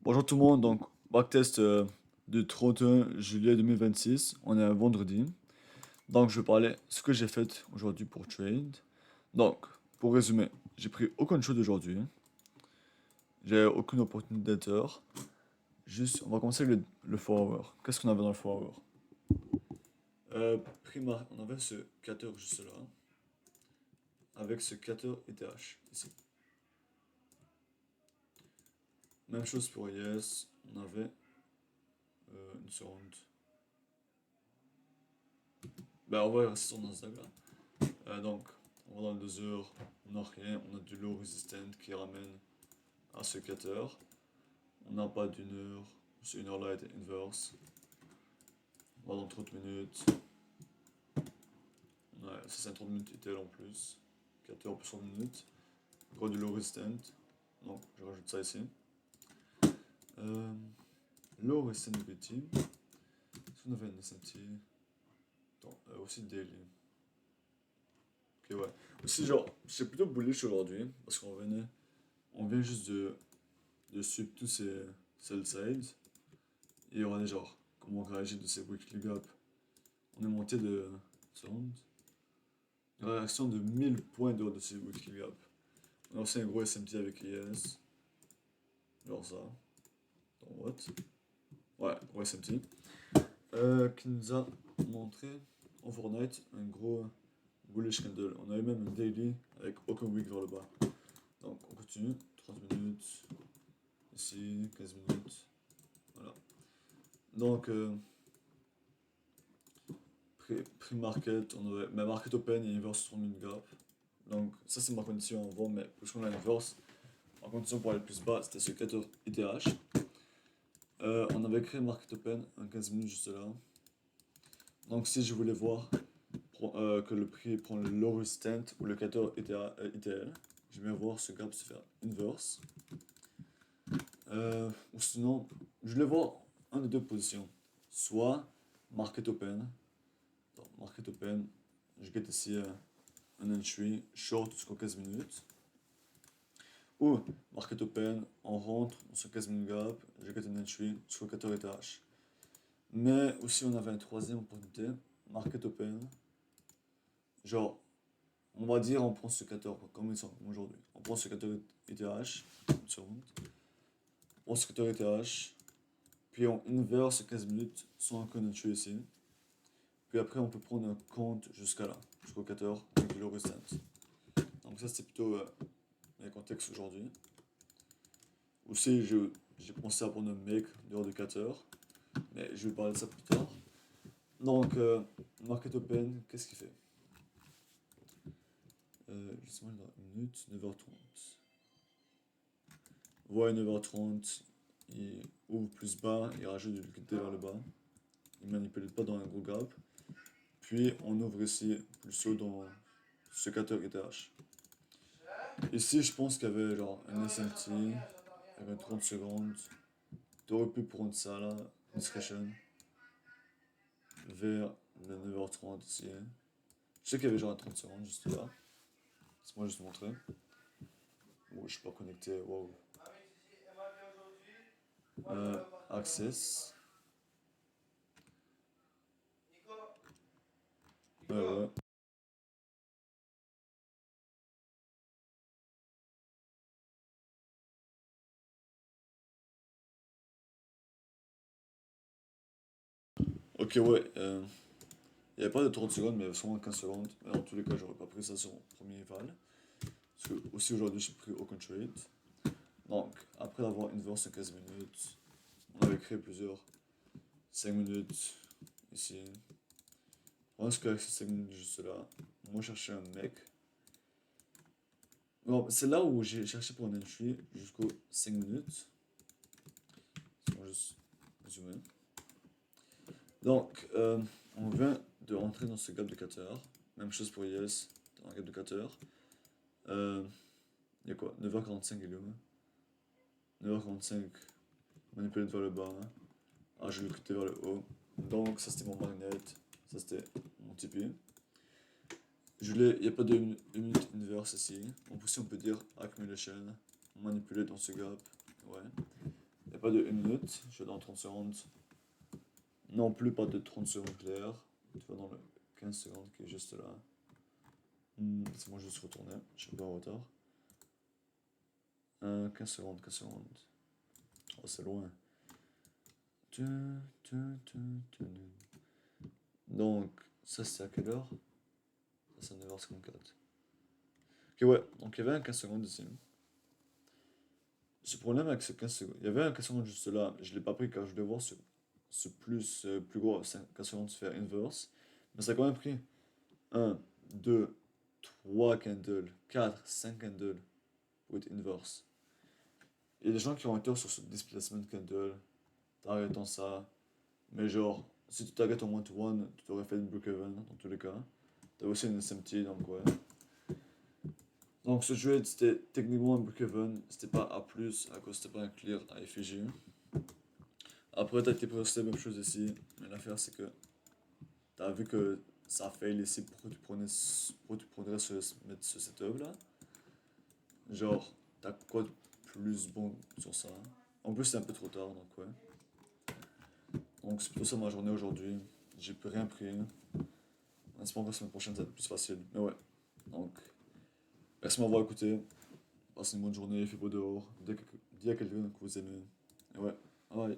Bonjour tout le monde, donc backtest du 31 juillet 2026, on est un vendredi. Donc je vais parler ce que j'ai fait aujourd'hui pour trade. Donc, pour résumer, j'ai pris aucune chose aujourd'hui, j'ai aucune opportunité d'enter. Juste, on va commencer avec le 4 hour. Qu'est-ce qu'on avait dans le 4 hour? On avait ce cutter juste là, avec ce cutter ETH ici. Même chose pour Yes, on avait une seconde. Ben on va rester sur Nasdaq là. Donc, on va dans le 2 heures, on n'a rien, on a du low resistant qui ramène à ce cutter. On n'a pas d'une heure, c'est une heure light inverse. On va dans 30 minutes. Ouais, ça c'est un 30 minutes ETL en plus. Cutter plus 30 minutes. Encore du low resistant. Donc, je rajoute ça ici. Euh, Low resistant equity. Est-ce qu'on avait un SMT? Attends, aussi daily. Ok, ouais. Aussi, genre, c'est plutôt bullish aujourd'hui parce on vient juste de suivre tous ces sell sides. Et on est genre, comment on réagit de ces weekly gap. On est monté de. Seconde. Une réaction de 1000 points dehors de ces weekly gap. On a aussi un gros SMT avec ES. Genre ça. Dans what? Ouais, gros SMT. Qui nous a montré overnight un gros bullish candle. On avait même un daily avec aucun wick vers le bas. Donc on continue. 30 minutes. Ici, 15 minutes. Voilà. Donc, Pre-market, on aurait. Mais market open et inverse sur une gap. Donc, ça c'est ma condition avant, mais puisqu'on a inverse, ma condition pour aller plus bas, c'était ce 14 ETH. On avait créé market open en 15 minutes juste là. Donc, si je voulais voir que le prix prend le low resistant ou le 14 ETL, je vais voir ce gap se faire inverse. Ou sinon, je voulais voir un des deux positions. Soit market open. Donc, market open, je get ici un entry short jusqu'aux 15 minutes. Ou market open, on rentre dans ce 15 minutes gap, je get un entry jusqu'au 14 ETH. Mais aussi on avait une troisième opportunité, market open. Genre, on va dire on prend ce 14 comme ils sont aujourd'hui. On prend ce 14 ETH, une seconde. On prend ce 14 ETH, puis on inverse 15 minutes sans un entry ici. Puis après on peut prendre un compte jusqu'à là, jusqu'au 14 avec le restant. Donc ça c'est plutôt le contexte aujourd'hui. Aussi j'ai pensé à prendre un make dehors de 4 heures, mais je vais parler de ça plus tard. Donc market open, qu'est-ce qu'il fait? Justement dans une minute, 9h30. Ouais, 9h30, il ouvre plus bas, il rajoute du liquidité vers le bas. Il manipule pas dans un gros gap. Puis on ouvre ici plus haut dans ce 4 ETH. Ici, je pense qu'il y avait genre un SMT avec 30 secondes. T'aurais pu prendre ça là, discretion, vers le 9h30 ici. Je sais qu'il y avait genre un 30 secondes juste là. Laisse-moi juste montrer. Oh, je suis pas connecté, wow. Access. Ouais. Ok, ouais. Il n'y avait pas de 30 secondes, mais il y avait sûrement 15 secondes. Mais dans tous les cas, j'aurais pas pris ça sur mon premier val. Parce que aussi aujourd'hui, j'ai pris aucun trade. Donc, après avoir inverse en 15 minutes, on avait créé plusieurs 5 minutes ici. On se avec ces 5 minutes juste là. Moi, je cherchais un mec. Bon, c'est là où j'ai cherché pour un entry jusqu'aux 5 minutes. On va juste résumer. Donc, on vient de rentrer dans ce gap de 4 heures. Même chose pour Yes, dans un gap de 4 heures. Il y a quoi? 9h45 il est où? 9h45, manipulé vers le bas. Ah, je l'ai écouté vers le haut. Donc, ça c'était mon magnet. Ça c'était mon Tipeee. Il n'y a pas de minute inverse ici. En plus, on peut dire accumulation, manipuler dans ce gap. Ouais. Il n'y a pas de 1 minute, je suis dans 30 secondes. Non plus pas de 30 secondes claires. Tu vois dans le 15 secondes qui est juste là. Laisse-moi juste retourner, je suis pas en retard. 15 secondes, 15 secondes. Oh, c'est loin. Donc, ça c'est à quelle heure? Ça c'est à 9h54. Ok, ouais, donc il y avait un 15 secondes ici. Ce problème avec ce 15 secondes, il y avait un 15 secondes juste là, je l'ai pas pris car je devais voir ce plus gros 15 secondes se faire inverse. Mais ça a quand même pris un 2 3 candles, 4 5 candles pour être inverse. Il y a des gens qui ont été sur ce displacement candle, t'arrêtes ça, mais genre, si tu t'arrêtes en one-to-one, tu t'aurais fait une break-even dans tous les cas. T'as aussi une SMT, donc ouais. Donc ce trade c'était techniquement un break-even, c'était pas A+, à cause c'était pas un clear à effigie. Après t'as été posté la même chose ici, mais l'affaire c'est que t'as vu que ça fail ici pour tu prendrais mettre ce setup là. Genre, t'as quoi de plus bon sur ça? En plus c'est un peu trop tard donc ouais. Donc c'est plutôt ça ma journée aujourd'hui. J'ai plus rien pris. En espérant que la semaine prochaine ça va être plus facile. Mais ouais. Donc, merci de m'avoir écouté. Passez une bonne journée, il fait beau dehors. Dis à quelqu'un que vous aimez. Et ouais, bye.